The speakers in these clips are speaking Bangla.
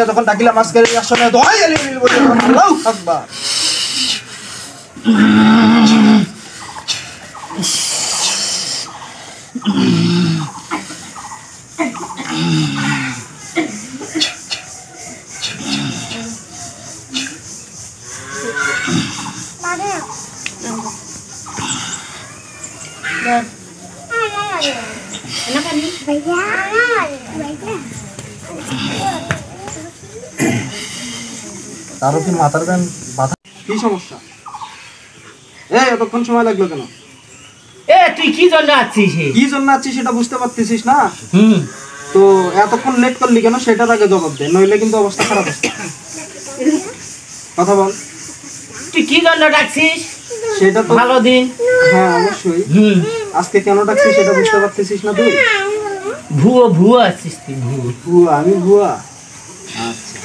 যখন ডাকিলাম আজকে তারও কি মাথার গান বাধা? কি সমস্যা? এতক্ষণ সময় লাগলো কেন? তুই কি জন্য আছিস? কি জন্য আছিস সেটা বুঝতে পারতেছিস না? তো এতক্ষণ লেট করলি কেন সেটার আগে জবাব দে, নইলে কিন্তু অবস্থা খারাপ আছে। কথা বল, তুই কি জন্য ডাকছিস? সেটা তো ভালো দিন। হ্যাঁ অবশ্যই। আজকে কেন ডাকছিস সেটা বুঝতে পারতেছিস না তুই? ভুয়া আছিস তুই। ভুয়া? আমি ভুয়া? আচ্ছা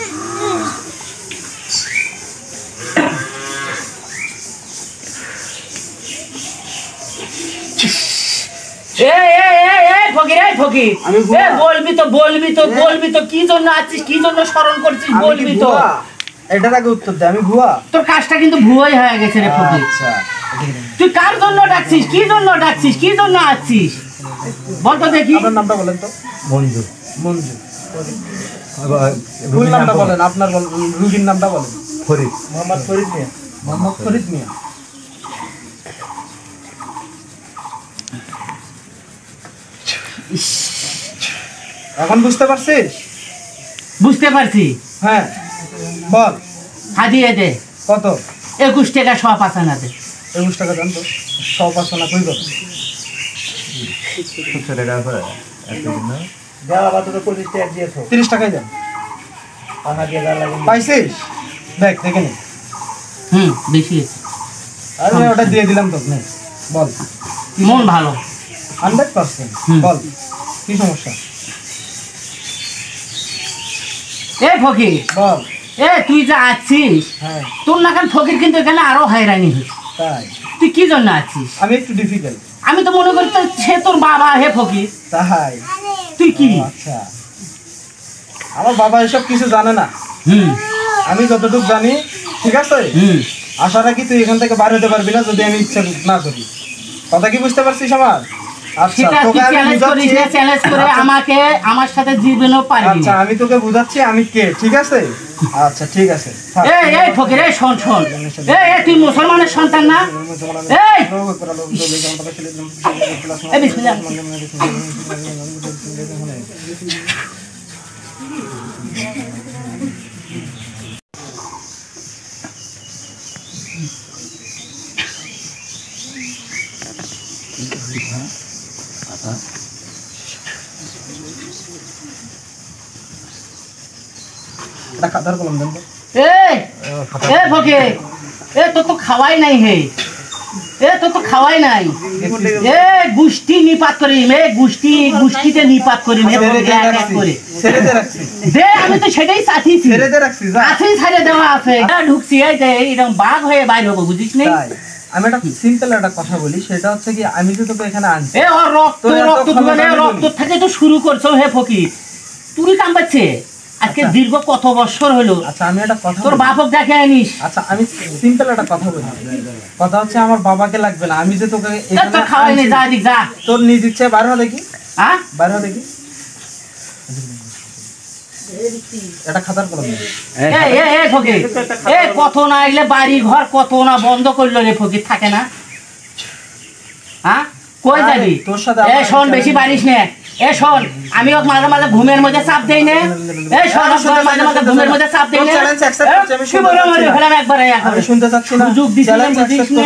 বলবি তো কি জন্য আছিস, কি জন্য স্মরণ করছিস, বলবি তো। এটার আগে উত্তর দে। আমি ভুয়া? তোর কাজটা কিন্তু ভুয়াই হয়ে গেছে রে ফকির। তুই কার জন্য ডাকছিস, কি জন্য ডাকছিস, কি জন্য আছিস বল তো দেখি। আপনার নামটা বলেন তো। মঞ্জু। মঞ্জু। ফুল নামটা বলেন, আপনার রুগীর নামটা বলেন। ফরিদ। মোহাম্মদ ফরিদ মিয়া। মোহাম্মদ ফরিদ মিয়া। এখন বুঝতে পারছিস? বুঝতে পারছি। হ্যাঁ বল। হাদিয়ে দে। কত? 21 টাকা 105 আনা দে। 21 টাকা জানতো? 105 আনা কই কত? 100 টাকা করে একদিন না দেওয়া বাদ তো 25 টাকা দিয়েছো। 30 টাকাই দেন। টাকা দিয়ে দেওয়া লাগে। পাইছিস? দেখ দেখে নে। বেশি আছে। আমি ওটা দিয়ে দিলাম তো। নে বল। মন ভালো 100%। বল কি সমস্যা? ফকির বল। তুই যা আছিস, হ্যাঁ তোর নাকান ফকির কিন্তু এখানে আরো হয়রানি হচ্ছে। তাই? তুই কি জন্য আছিস? আমি একটু ডিফিকাল্ট। আমি তো মনে করি সে তোর বাবা হে ফকির। তাই? তুই কি? আচ্ছা আমার বাবা এসব কিছু জানে না। আমি যতটুকু জানি, ঠিক আছে? আশা রাখি তুই এখান থেকে বার হতে পারবি না যদি আমি ইচ্ছা না করি। কথা কি বুঝতে পারছিস আমার? আচ্ছা তোকে আমি চ্যালেঞ্জ করে আমাকে আমার সাথে জীবনও পারবি। আচ্ছা আমি তোকে বুঝাচ্ছি আমি কে, ঠিক আছে? আচ্ছা ঠিক আছে। এই ফকির শোন। তুই মুসলমানের সন্তান না? খাতার কলম দেন তো। ফকির তোর তো খাওয়াই নাই হে। তোর তো খাওয়াই নাই। গুষ্টি নিপাত করি, গুষ্টিতে নিপাত করি। আমি তো সেটাই চাচ্ছি। ছেড়ে দেওয়া আছে। ঢুকছি এরকম বাঘ হয়ে বাইর হবো, বুঝিস নি? আমি একটা সিম্পল একটা কথা বলি, সেটা হচ্ছে কি আমি যে তোকে এখানে আনছি রক্ত থেকে তো শুরু করছো হে ফকির। তুই কাম পাচ্ছে আজকে দীর্ঘ কত বছর হলো। আচ্ছা আমি একটা কথা, তোর বাপক দেখে আনিস। আচ্ছা আমি সিম্পল একটা কথা বলি। কথা হচ্ছে আমার বাবাকে লাগবে না, আমি যে তোকে এখানে খাওয়াই নি। যা দিক যা, তোর নিজ ইচ্ছে বাইরে হ দেখি। বাইরে হ দেখি। এটা খাতার কলম। ফকির কত না এলে বাড়ি ঘর কত না বন্ধ করলো রে ফকির, থাকে না? কই যাবি? তোর সাথে শোন, বেশি পারিস না। শোন, আমি মাঝে মাঝে ঘুমের মধ্যে চাপ দেই না। মাঝে মাঝে ঘুমের মধ্যে চাপ দেই না। আমি শুনতে চাচ্ছি না। সুযোগ দিছি না, বুঝিস না?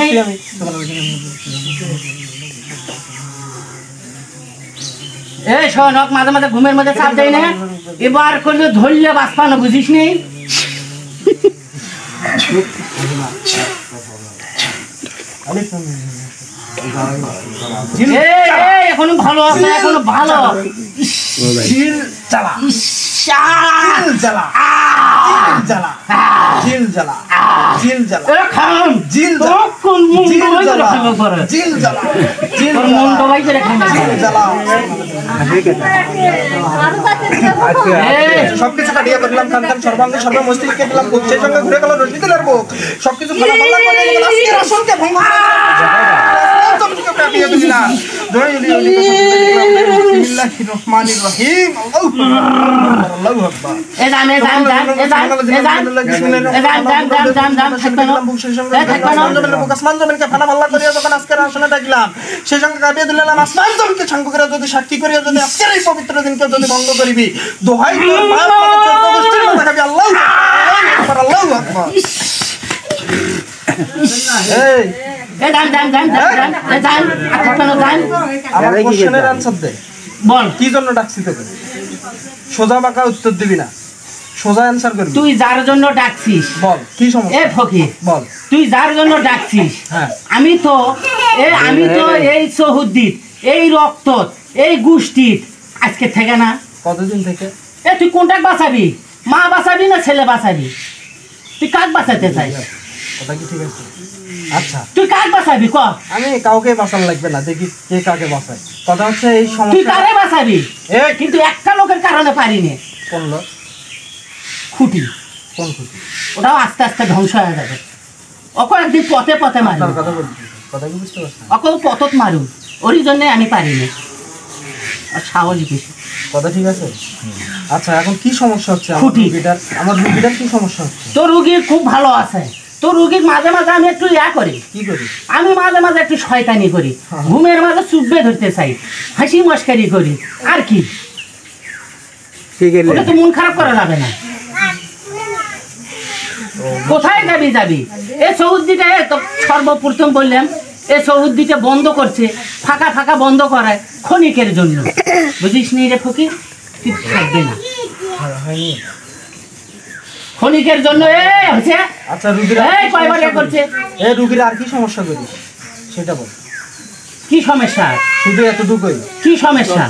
শোন, মাঝে মাঝে ঘুমের মধ্যে চাপ দেই না। এবার করলে ধরলে বাঁচপানো, বুঝিস নি? এখনো ভালো আছে, এখনো ভালো। জিল জ্বালা, জিল জ্বালা, জ্বালা, জিল জ্বালা, জিল জ্বালা, খান জিল জ্বালা, কোন জিল মুন্ডো জ্বালা, করে জিল জ্বালা, জিল তোর মুন্ডো ভাই করে খান জিল জ্বালা। এই সবকিছু কাটিয়ে করলাম, কান কান সর্বাঙ্গ সর্বমস্তিষ্কে দিলাম বুক, সেই সঙ্গে ঘুরে গেল রশিদিলের বুক। সবকিছু ফালাফালা করে দিলাম, আজকের আসলকে ভঙ্গ সবকিছু কাটিয়ে দিলাম। বিসমিল্লাহির রহমানির রহিম। আল্লাহু আকবার। এ যান সেই সঙ্গে কাটিয়ে দিলাম আসমান জমিকে সাঙ্গ করে যদি সাক্ষী করিয়া যদি আজকের এই পবিত্র দিনকে যদি ভঙ্গ করিবি, দোহাই তোর বাপ আমাকে 14 গোষ্ঠীর মধ্যে খাবি। আল্লাহু আকবার, আল্লাহু আকবার। এই আমার কোশ্চেনের আনসার দে, বল কি জন্য ডাকছি তোকে? সোজা বাঁকা উত্তর দিবি না, সোজা অ্যান্সার করবি। তুই যার জন্য ডাকছিস, বল কি এ সমস্যা, ফকির বল। তুই যার জন্য ডাকছিস, হ্যাঁ। আমি তো এই সহুদ্দিত, এই রক্ত, এই গোষ্ঠীর আজকে থেকে না। কতদিন থেকে? এ তুই কোনটা বাঁচাবি? মা বাঁচাবি না ছেলে বাঁচাবি? তুই কাক বাঁচাতে চাই? কথা কি ঠিক আছে? আচ্ছা, তুই কাক বাঁচাবি ক? আমি কাউকে বাঁচানো লাগবে না, দেখি কে কাকে বাঁচায়। কথা হচ্ছে এই তুই সমস্যা। কারে বাঁচাবি? এ কিন্তু একটা লোকের কারণে পারিনি। কোন লোক? খুঁটি, কোন খুশি? ওটাও আস্তে আস্তে ধ্বংস হয়ে যাবে। ওকে একদিন পথে পথে মারু, তার কথা বলছি, কথা কি বুঝতে পারছেন? ওকে পথত মারু, ওরই জন্যে আমি পারিনি। আর সাহস বেশি। কথা ঠিক আছে? আচ্ছা, এখন কি সমস্যা হচ্ছে আমার খুঁটি। রুগীটার? আমার রুগীটার কি সমস্যা হচ্ছে? তোর রুগী খুব ভালো আছে। তোর রুগীর মাঝে মাঝে আমি একটু করি, কি করি? আমি মাঝে মাঝে একটু শয়তানি করি, ঘুমের মাঝে চুপবে ধরতে চাই, হাসি মস্কারি করি। আর কি, ওটা তো মন খারাপ করা যাবে না। কোথায় যাবি? এই সৌদিটা তো সর্বপ্রথম বললাম, এই সৌদিটা বন্ধ করছে, ফাঁকা ফাঁকা বন্ধ করায় ক্ষণিকের জন্য। বুঝিস নি রে ফকির, তুই থাকবে না হয়নি। ক্ষণিকের জন্য। হচ্ছে আচ্ছা, রুগীরা কয়বার করছে? এই রুগীরা আর কি সমস্যা করি সেটা বল। কি সমস্যা? শুধু এতটুকুই? কি সমস্যা?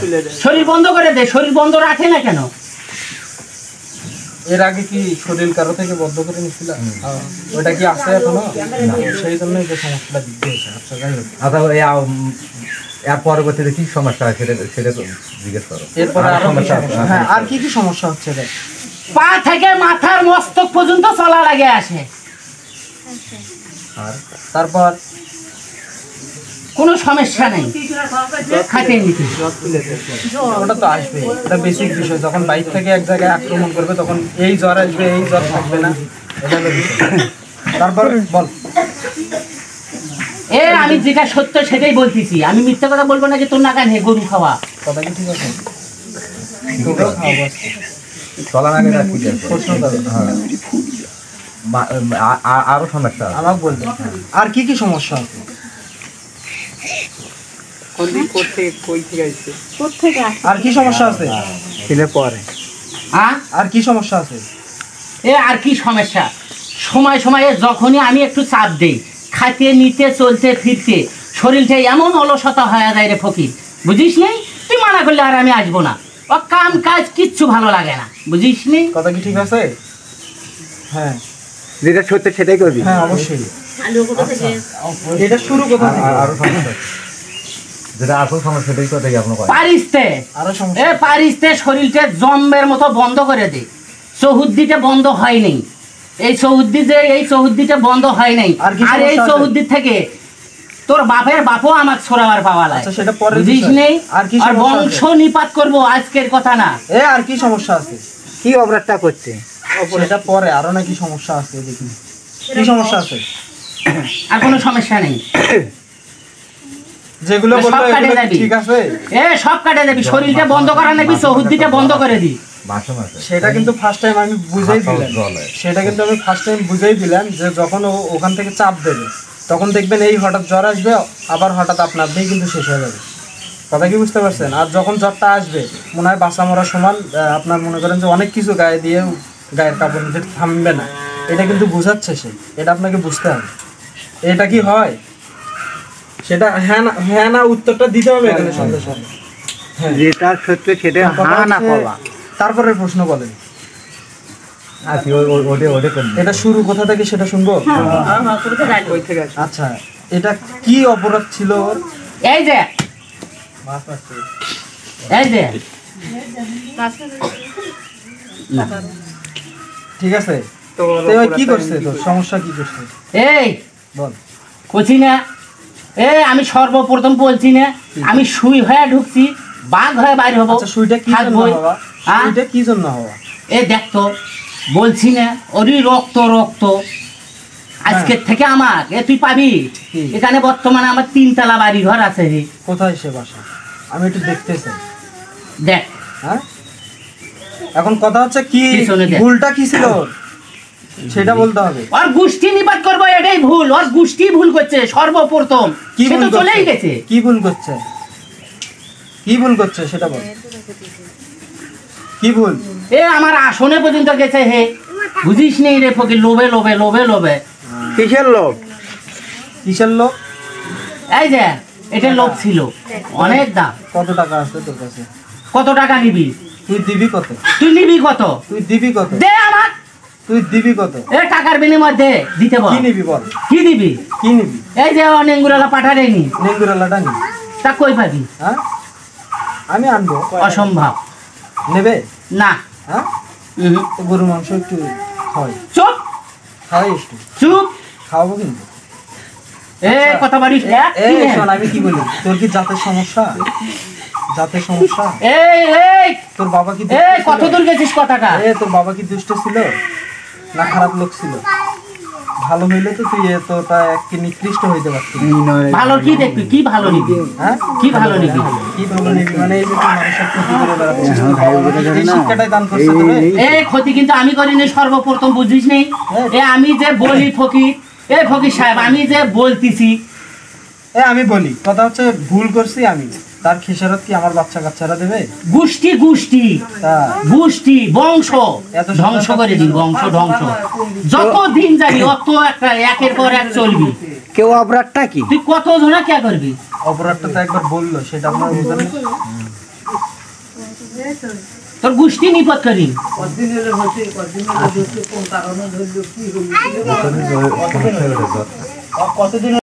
শরীর বন্ধ করে দে। শরীর বন্ধ রাখে না কেন? এর আগে কি শরীর কারো থেকে বদ্ধ করে নিছিল? ওটা কি আছে এখনো? সেই জন্যই যে সমস্যাটা দিতে হয়েছে। আচ্ছা, যাই হোক। আচ্ছা, এর পরবর্তীতে কি সমস্যা হয় সেটা তো জিজ্ঞেস করো। এরপরে আরো সমস্যা কি সমস্যা? হ্যাঁ, আর কি কি সমস্যা হচ্ছে রে? পা থেকে মাথার মস্তক পর্যন্ত চলা লাগে আসে। আর তারপর কোনো সমস্যা নেই, খাটিয়ে নিতে। ওটা তো আসবে, এটা বেসিক বিষয়। যখন বাইরে থেকে এক জায়গায় আক্রমণ করবে তখন এই জ্বর আসবে, এই জ্বর থাকবে না, এটা হলো বিষয়। তারপর বল। আমি যেটা সত্য সেটাই বলতেছি, আমি মিথ্যা কথা বলবো না যে তোর নাগান হে গরু খাওয়া। কথা কি ঠিক আছে? তোকেও খাওয়াবো আজকে। চলার আগে ঠিক আছে। প্রশ্ন করো। হ্যাঁ, আরো সমস্যা আছে। আমাকে বলবে আর কি কি সমস্যা আছে? আর কি সমস্যা আছে? আর কি সমস্যা আছে? আর কি সমস্যা? সময় সময়ে যখনই আমি একটু চাপ দেই, খাইতে নিতে চলতে ফিরতে শরীরটা এমন অলসতা হয়ে যায় রে ফকির, বুঝিস নি? তুই মানা করলে আর আমি আসবো না। ও কাম কাজ কিচ্ছু ভালো লাগে না, বুঝিস নি? কথা কি ঠিক আছে? হ্যাঁ, যেটা সত্য সেটাই করবি। হ্যাঁ, অবশ্যই। এটা শুরু কোথা থেকে? আরো সমস্যা, যেটা আসল সমস্যা সেটাই কোথা থেকে আপনার পারিসতে আরো সমস্যা? পারিসতে শরীরটা জম্বের মতো বন্ধ করে দে। চৌহুদ্দিটা বন্ধ হয় নাই, এই চৌহুদ্দিটা বন্ধ হয় নাই। আর এই চৌহুদ্দি থেকে তোর বাপের বাপও আমাকে ছড়াবার পাওয়া লাগে। আচ্ছা, সেটা পরে বুঝিস নেই? আর কি আর সমস্যা বংশ আছে? নিপাত করবো, আজকের কথা না। আর কি সমস্যা আছে? কি অপরাধটা করছে? সেটা পরে, আরো নাকি সমস্যা আছে, দেখি কি সমস্যা আছে। আর কোনো সমস্যা নেই, যেগুলো সব বললো কাটে এগুলো কি যাবি। ঠিক আছে? সব কাটে যাবি। শরীরটা বন্ধ করা নাকি, চৌহুদ্দিটা বন্ধ করে দি। মাসে মাসে সেটা কিন্তু ফার্স্ট টাইম আমি বুঝাই দিলাম। জলে। সেটা কিন্তু আমি ফার্স্ট টাইম বুঝাই দিলাম যে যখন ও ওখান থেকে চাপ দেবে তখন দেখবেন এই হঠাৎ জ্বর আসবে, আবার হঠাৎ আপনা আপনি কিন্তু শেষ হয়ে যাবে। কথা কি বুঝতে পারছেন? আর যখন জ্বরটা আসবে মনে হয় বাঁচা মরা সমান, আপনার মনে করেন যে অনেক কিছু গায়ে দিয়ে গায়ের কাপড় নিতে থামবে না, এটা কিন্তু বোঝাচ্ছে সে। এটা আপনাকে বুঝতে হবে। এটা কি হয় সেটা হ্যাঁ না উত্তরটা দিতে হবে এখানে সঙ্গে সঙ্গে। হ্যাঁ, যেটা সত্য সেটা কথা হ্যাঁ না হচ্ছে, কওয়া। তারপরের প্রশ্ন বলেন। আচ্ছা ওটা কোন এটা শুরু কোথা থেকে সেটা শুনবো। আচ্ছা, এটা কি অপরাধ ছিল ওর? এই যে এই যে না ঠিক আছে, তো এবার কি করছে, তোর সমস্যা কি করছে এই বল। কচি না আমি সর্বপ্রথম বলছি না আমি সুই হয়ে ঢুকছি বাঘ হয়ে বাইরে হবো। আচ্ছা, সুইটা কি জন্য থাকবোই। হওয়া? হ্যাঁ? সুইটা কি জন্য হওয়া? এ দেখতো বলছি না ওরই রক্ত রক্ত আজকের থেকে আমার তুই পাবি। কি? এখানে বর্তমানে আমার 3 তলা বাড়ি ঘর আছে রে। কোথায় সে বাসা? আমি একটু দেখতে চাই। দেখ হ্যাঁ, এখন কথা হচ্ছে কি পিছনে দেখ। ভুলটা কি ছিল ওর? সেটা বলতে হবে। ওর গোষ্ঠী নিপাত করবো এটাই ভুল। ওর গোষ্ঠী ভুল করছে সর্বপ্রথম। কি সে ভুল তো চলেই করছে? গেছে। কি ভুল করছে? কি ভুল করছে সেটা বল। কি ভুল? আমার আসনে পর্যন্ত গেছে হে, বুঝিস নেই রে ফকির, লোভে লোভে লোভে লোভে। কিসের লোক? কিসের লোক? এই যে এটা লোভ ছিল, অনেক দাম। কত টাকা আছে তোর কাছে? কত টাকা নিবি? তুই দিবি কত? তুই নিবি কত? তুই দিবি কত? দে আমার। তুই দিবি কত? টাকার বিনিময় দে, দিতে বল। কি নিবি বল? কি দিবি? কি নিবি? এই যে নেঙ্গুরালা পাঠারেনি, নেঙ্গুরালাটা নি। তা কই পাবি? হ্যাঁ, আমি আনবো। অসম্ভব। নেবে? না। হ্যাঁ, উহুম। তো গরু মাংস একটু খাওয়াই, চুপ খাওয়াই একটু চুপ। খাওয়াবো কিন্তু। কথা বাড়িস না। এই শোন, আমি কি বলি, তোর কি জাতের সমস্যা? জাতের সমস্যা? এই এই তোর বাবা কি দুষ্ট এই কত ছিল? দূর গেছিস কথাটা? তোর বাবা কি দুষ্ট ছিল না খারাপ লোক ছিল? ভালো হইলে তো তুই এতটা এক নিকৃষ্ট হইতে পারতিস। ভালো কি দেখবি? কি ভালো নিবি? হ্যাঁ, কি ভালো নিবি? কি ভালো নিবি মানে এই যে তুই মানুষের ক্ষতি করে বেড়াচ্ছিস, এই শিক্ষাটাই দান করছে তোরে। এই ক্ষতি কিন্তু আমি করিনি সর্বপ্রথম, বুঝিস নেই? আমি যে বলি ফকির, ফকির সাহেব আমি যে বলতেছি। আমি বলি, কথা হচ্ছে ভুল করছি আমি, তার খেসারত কি আমার বাচ্চা কাচ্চারা দেবে? গোষ্ঠী গোষ্ঠী তা গোষ্ঠী বংশ এত ধ্বংস করে দিন, বংশ ধ্বংস। যত দিন যাবি অত একটা একের পর এক চলবি। কেউ অপরাধটা কি? তুই কত জনা কে করবি? অপরাধটা তো একবার বললো, সেটা আপনার বুঝলেন না? তোর গোষ্ঠী নিপদ করি। সমস্যা হলো কতদিন